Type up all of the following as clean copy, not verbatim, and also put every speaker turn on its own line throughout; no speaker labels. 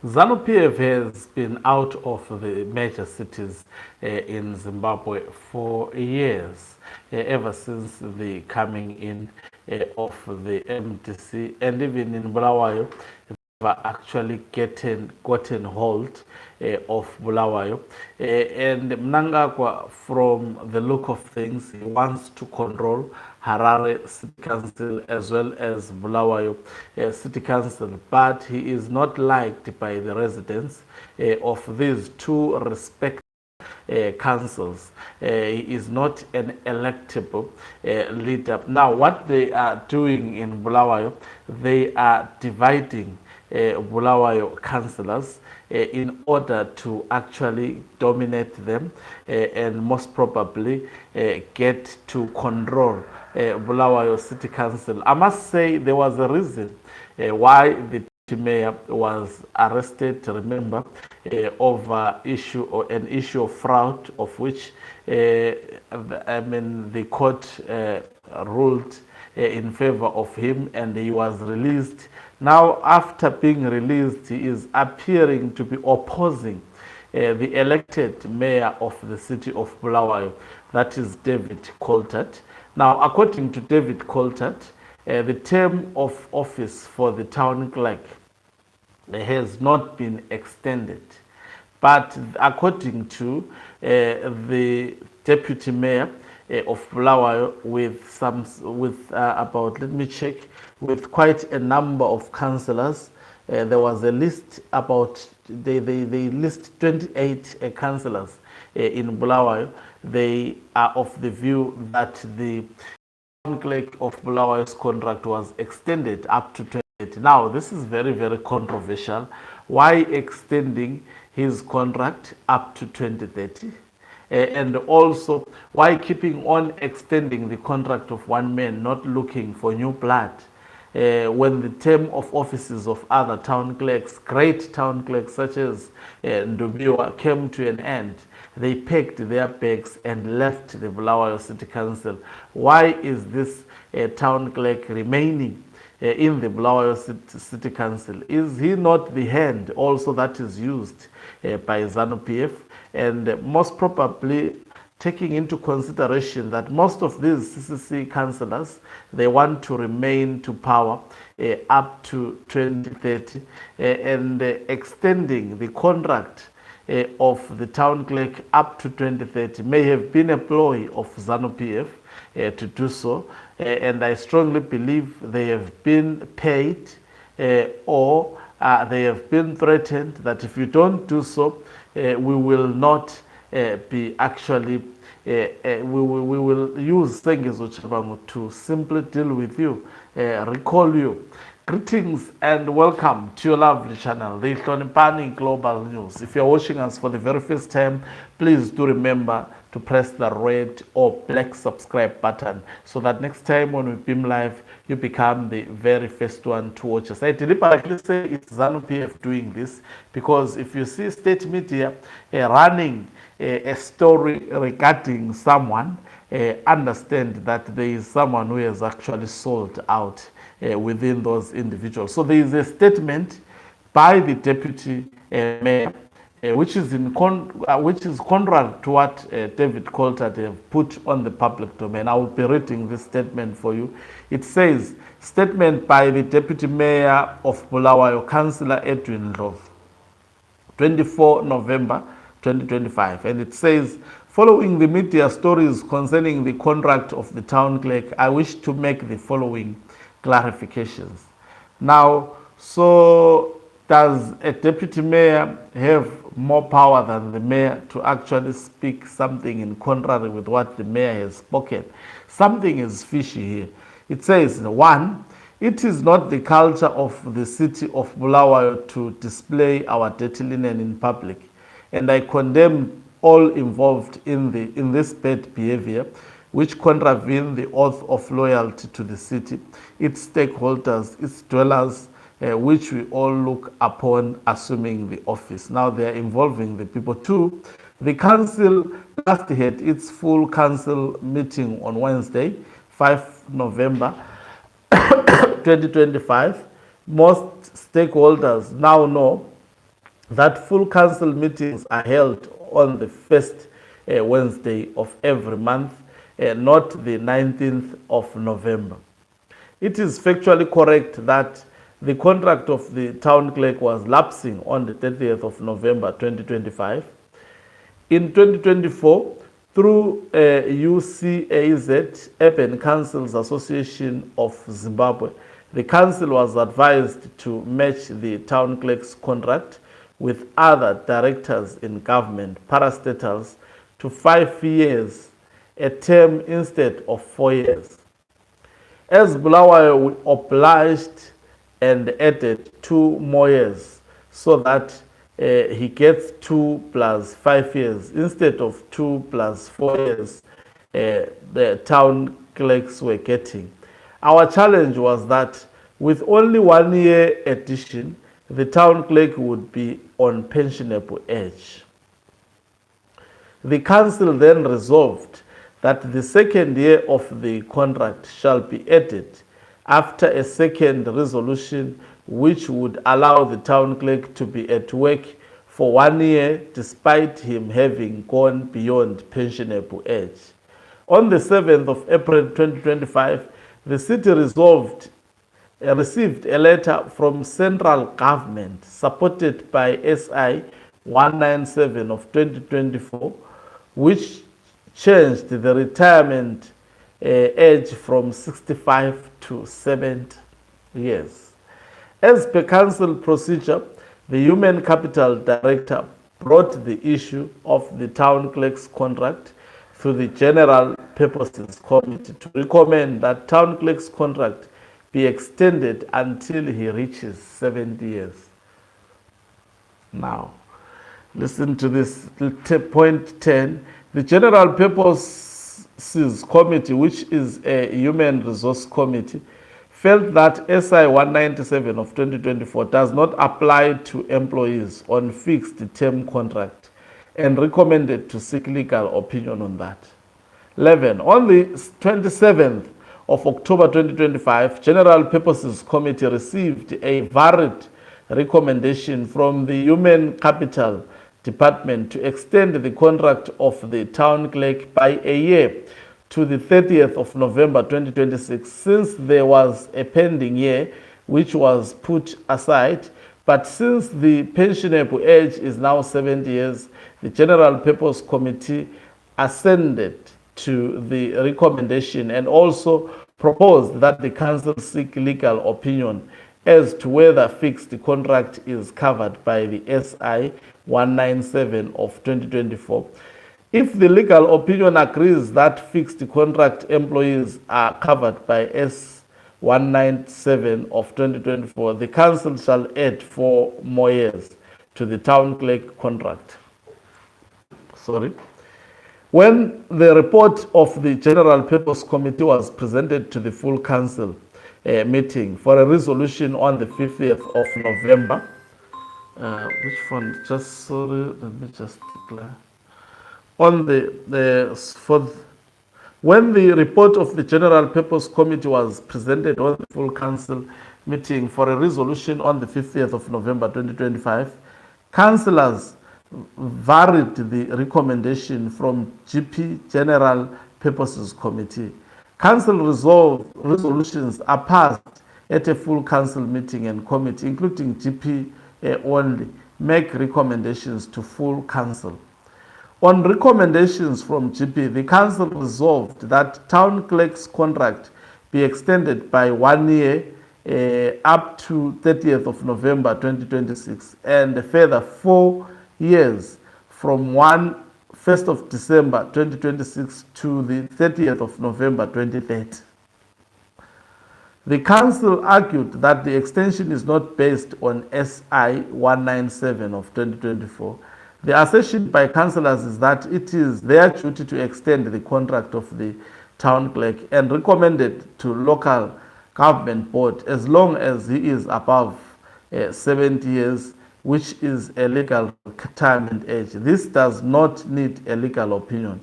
ZANU PF has been out of the major cities in Zimbabwe for years, ever since the coming in of the MDC, and even in Bulawayo, actually gotten hold of Bulawayo. And Mnangagwa, from the look of things, he wants to control Harare City Council as well as Bulawayo City Council, but he is not liked by the residents of these two respective councils. He is not an electable leader. Now, what they are doing in Bulawayo, they are dividing Bulawayo councillors in order to actually dominate them and most probably get to control Bulawayo City Council. I must say there was a reason why the mayor was arrested, remember, over an issue of fraud, of which the court ruled in favor of him, and he was released. Now, after being released, he is appearing to be opposing the elected mayor of the city of Bulawayo, that is David Coltart. Now, according to David Coltart, the term of office for the town clerk has not been extended. But according to the deputy mayor of Bulawayo, with quite a number of councillors, there was a list about, they list 28 councillors in Bulawayo. They are of the view that the town clerk of Bulawayo's contract was extended up to 2030. Now, this is very, very controversial. Why extending his contract up to 2030? And also, why keeping on extending the contract of one man, not looking for new blood? When the term of offices of other town clerks, great town clerks such as Ndubiwa, came to an end, they packed their bags and left the Bulawayo City Council. Why is this town clerk remaining in the Bulawayo City Council? Is he not the hand also that is used by ZANU PF? And most probably, taking into consideration that most of these CCC councillors, they want to remain to power up to 2030, and extending the contract of the town clerk up to 2030 may have been a ploy of ZANU PF to do so, and I strongly believe they have been paid or they have been threatened that if you don't do so, we will not be actually, we will use Sengezo Chabangu to simply deal with you, recall you. Greetings and welcome to your lovely channel, the Hlonipani Global News. If you're watching us for the very first time, please do remember to press the red or black subscribe button so that next time when we beam live, you become the very first one to watch us. I deliberately say it's ZANU PF doing this because if you see state media running a story regarding someone, understand that there is someone who has actually sold out within those individuals. So there is a statement by the deputy mayor, which is contrary to what David Coltart have put on the public domain. I will be reading this statement for you. It says, statement by the deputy mayor of Bulawayo, Councillor Edwin Love, 24 November 2025, and it says, following the media stories concerning the contract of the town clerk, I wish to make the following clarifications. Now, so does a deputy mayor have more power than the mayor to actually speak something in contrary with what the mayor has spoken? Something is fishy here. It says, one, it is not the culture of the city of Bulawayo to display our dirty linen in public, and I condemn all involved in this bad behavior, which contravene the oath of loyalty to the city, its stakeholders, its dwellers, which we all look upon assuming the office. Now they are involving the people too. The council last had its full council meeting on Wednesday, 5 November 2025. Most stakeholders now know that full council meetings are held on the first Wednesday of every month, not the 19th of November. It is factually correct that the contract of the town clerk was lapsing on the 30th of November 2025. In 2024, through UCAZ, Urban Councils Association of Zimbabwe, the council was advised to match the town clerk's contract with other directors in government parastatals to 5 years, a term instead of 4 years. As Bulawayo obliged and added 2 more years so that he gets 2 plus 5 years instead of 2 plus 4 years the town clerks were getting. Our challenge was that with only 1 year addition, the town clerk would be on pensionable age. The council then resolved that the second year of the contract shall be added after a second resolution which would allow the town clerk to be at work for 1 year despite him having gone beyond pensionable age. On the 7th of April 2025, the city received a letter from central government supported by SI 197 of 2024, which changed the retirement age from 65 to 70 years. As per council procedure, the Human Capital Director brought the issue of the town clerk's contract to the General Purposes Committee to recommend that town clerk's contract be extended until he reaches 70 years. Now, listen to this, point 10. The General Purposes Committee, which is a human resource committee, felt that SI 197 of 2024 does not apply to employees on fixed term contract and recommended to seek legal opinion on that. 11. On the 27th of October 2025, General Purposes Committee received a varied recommendation from the Human Capital Department to extend the contract of the town clerk by a year to the 30th of November 2026, since there was a pending year which was put aside. But since the pensionable age is now 70 years, the General Purpose Committee ascended to the recommendation and also proposed that the council seek legal opinion as to whether fixed contract is covered by the SI 197 of 2024. If the legal opinion agrees that fixed contract employees are covered by S 197 of 2024, the council shall add 4 more years to the town clerk contract. When the report of the General Purpose Committee was presented to the full council meeting for a resolution on the 50th of November, when the report of the General Purpose Committee was presented on the full council meeting for a resolution on the 50th of November 2025, councillors varied the recommendation from GP General Purposes Committee. Council resolutions are passed at a full council meeting and committee, including GP only, make recommendations to full council. On recommendations from GP, the council resolved that town clerk's contract be extended by 1 year up to 30th of November 2026 and a further 4 years from 1st of December 2026 to the 30th of November 2030. The council argued that the extension is not based on SI 197 of 2024. The assertion by councillors is that it is their duty to extend the contract of the town clerk and recommended to local government board as long as he is above 70 years, which is a legal retirement age. This does not need a legal opinion.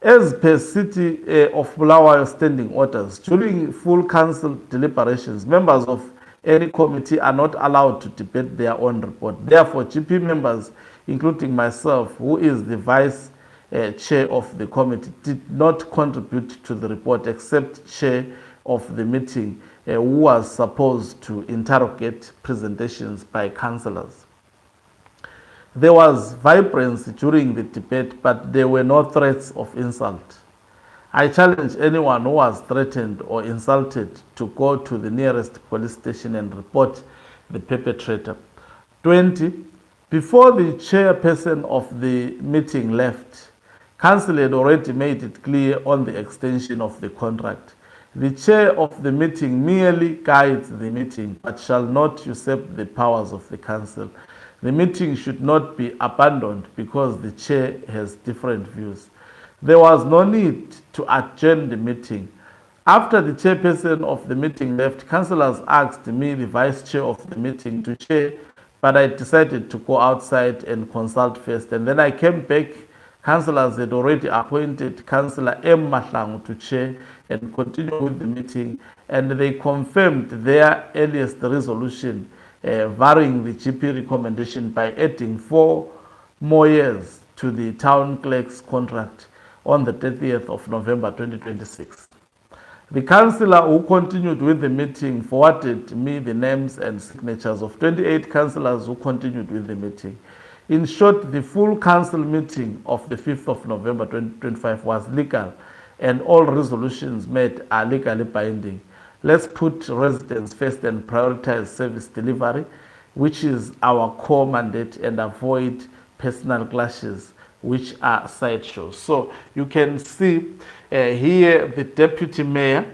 As per City of Bulawayo standing orders, during full council deliberations, members of any committee are not allowed to debate their own report. Therefore, GP members, including myself, who is the vice chair of the committee, did not contribute to the report except chair of the meeting, who was supposed to interrogate presentations by councillors. There was vibrancy during the debate, but there were no threats of insult. I challenge anyone who was threatened or insulted to go to the nearest police station and report the perpetrator. 20. Before the chairperson of the meeting left, council had already made it clear on the extension of the contract. The chair of the meeting merely guides the meeting, but shall not usurp the powers of the council. The meeting should not be abandoned because the chair has different views. There was no need to adjourn the meeting. After the chairperson of the meeting left, councillors asked me, the vice chair of the meeting, to chair, but I decided to go outside and consult first. And then I came back. Councillors had already appointed Councillor M. Mahlangu to chair and continue with the meeting, and they confirmed their earliest resolution, varying the GP recommendation by adding 4 more years to the town clerk's contract on the 30th of November 2026. The councillor who continued with the meeting forwarded me the names and signatures of 28 councillors who continued with the meeting. In short, the full council meeting of the 5th of November 2025 was legal, and all resolutions made are legally binding. Let's put residents first and prioritize service delivery, which is our core mandate, and avoid personal clashes, which are sideshows. So you can see here the deputy mayor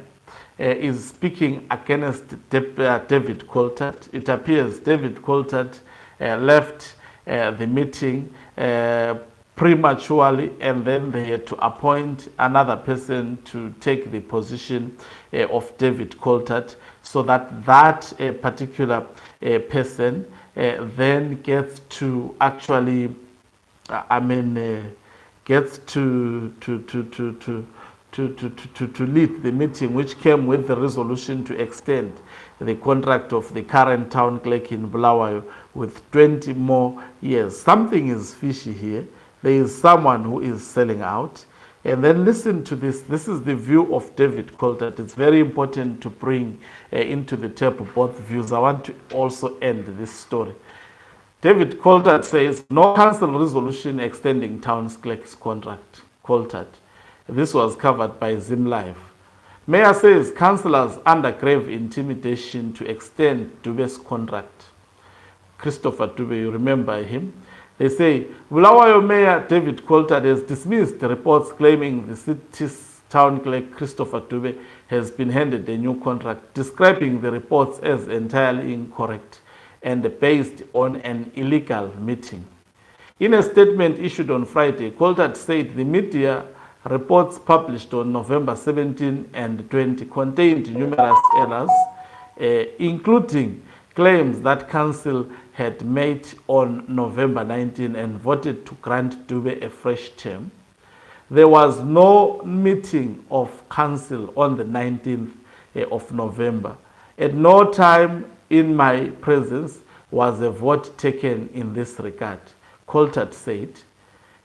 is speaking against David Coltart. It appears David Coltart left the meeting prematurely, and then they had to appoint another person to take the position of David Coltart, so that particular person then gets to actually, gets to lead the meeting, which came with the resolution to extend the contract of the current town clerk in Bulawayo with 20 more years. Something is fishy here. There is someone who is selling out. And then listen to this. This is the view of David Coltart. It's very important to bring into the table both views. I want to also end this story. David Coltart says, no council resolution extending town clerk's contract. Coltart. This was covered by Zim Live. Mayor says councillors under grave intimidation to extend Dube's contract. Christopher Dube, you remember him? They say, Bulawayo Mayor David Coltart has dismissed the reports claiming the city's town clerk Christopher Dube has been handed a new contract, describing the reports as entirely incorrect and based on an illegal meeting. In a statement issued on Friday, Coltart said the media reports published on November 17 and 20 contained numerous errors, including claims that council had met on November 19 and voted to grant Dube a fresh term. There was no meeting of council on the 19th of November. At no time in my presence was a vote taken in this regard, Coltart said.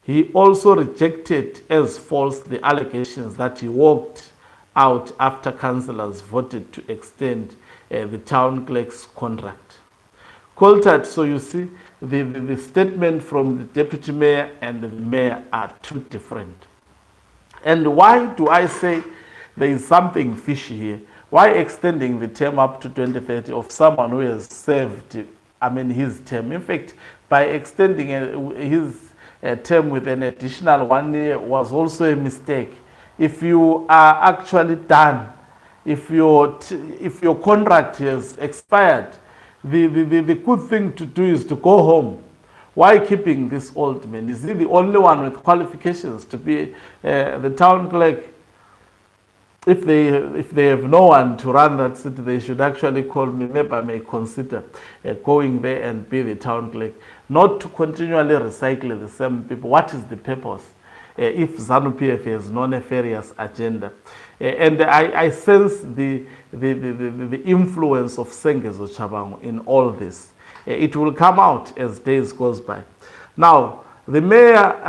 He also rejected as false the allegations that he walked out after councillors voted to extend the town clerk's contract. Coltart, so you see, the statement from the deputy mayor and the mayor are two different. And why do I say there is something fishy here? Why extending the term up to 2030 of someone who has served, his term? In fact, by extending his term with an additional 1 year was also a mistake. If you are actually done, if your contract has expired, the good thing to do is to go home. Why keeping this old man? Is he the only one with qualifications to be the town clerk? If they have no one to run that city, they should actually call me. Maybe I may consider going there and be the town clerk, not to continually recycle the same people. What is the purpose? if ZANU PF has no nefarious agenda. And I sense the influence of Sengezo Chabangu in all this. It will come out as days goes by. Now, the mayor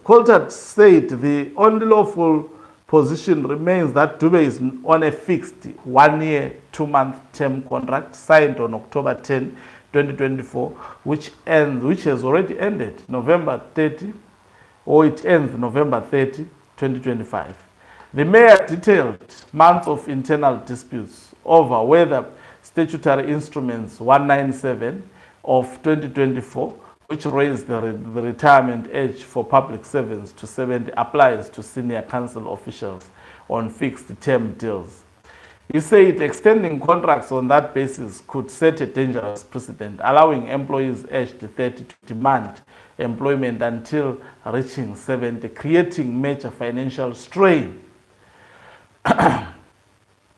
Coulthard said the only lawful position remains that Dube is on a fixed 1-year, 2-month term contract signed on October 10, 2024, which has already ended November 30, or it ends November 30, 2025. The mayor detailed months of internal disputes over whether statutory instruments 197 of 2024, which raised the retirement age for public servants to 70, applies to senior council officials on fixed term deals. He said extending contracts on that basis could set a dangerous precedent, allowing employees aged 30 to demand employment until reaching 70, creating major financial strain.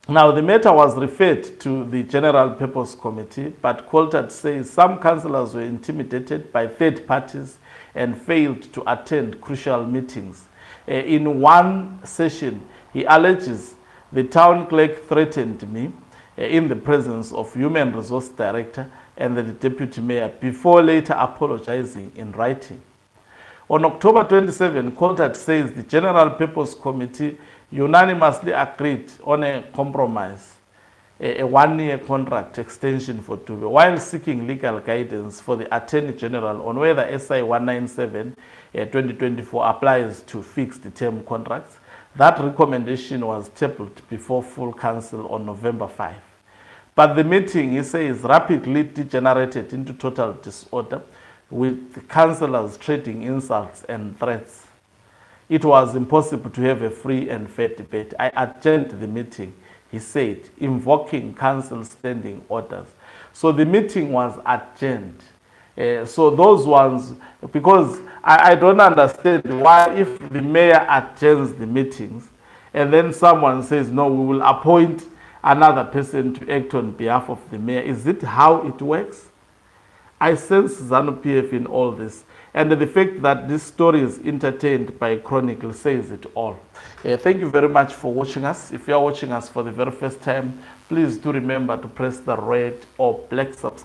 Now, the matter was referred to the General Purpose Committee, but Coulthard says some councillors were intimidated by third parties and failed to attend crucial meetings. In one session, he alleges the town clerk threatened me in the presence of Human Resource Director and the Deputy Mayor before later apologizing in writing. On October 27, Coulthard says the General Purpose Committee unanimously agreed on a compromise, a 1-year contract extension for Dube, while seeking legal guidance for the Attorney General on whether SI 197 2024 applies to fixed term contracts. That recommendation was tabled before full council on November 5. But the meeting, he says, rapidly degenerated into total disorder, with the councillors trading insults and threats. It was impossible to have a free and fair debate. I adjourned the meeting, he said, invoking council standing orders. So the meeting was adjourned. So those ones, because I don't understand why, if the mayor adjourns the meetings and then someone says, no, we will appoint another person to act on behalf of the mayor. Is it how it works? I sense ZANU PF in all this. And the fact that this story is entertained by Chronicle says it all. Thank you very much for watching us. If you are watching us for the very first time, please do remember to press the red or black subscribe